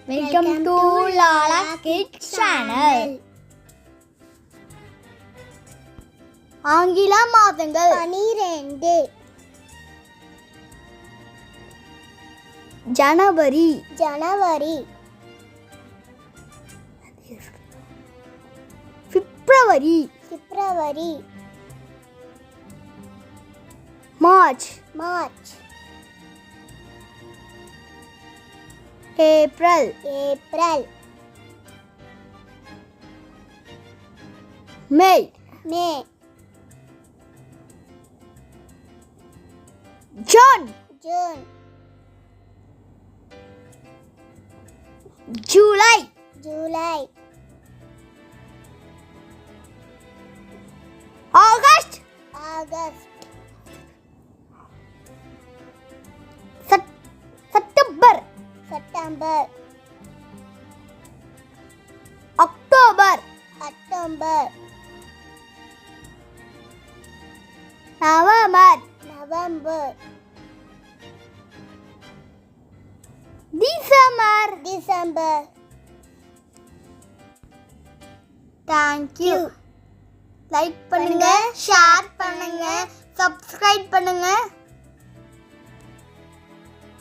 Welcome to Lala kids channel. ஆங்கில மாதங்கள் 12. ஜனவரி, பிப்ரவரி, மார்ச், ஏப்ரல், மே, ஜூன், ஜூலை, ஆகஸ்ட், செப்டம்பர், அக்டோபர், நவம்பர், டிசம்பர். Thank you. லைக் பண்ணுங்க, ஷேர் பண்ணுங்க, சப்ஸ்கிரைப் பண்ணுங்க.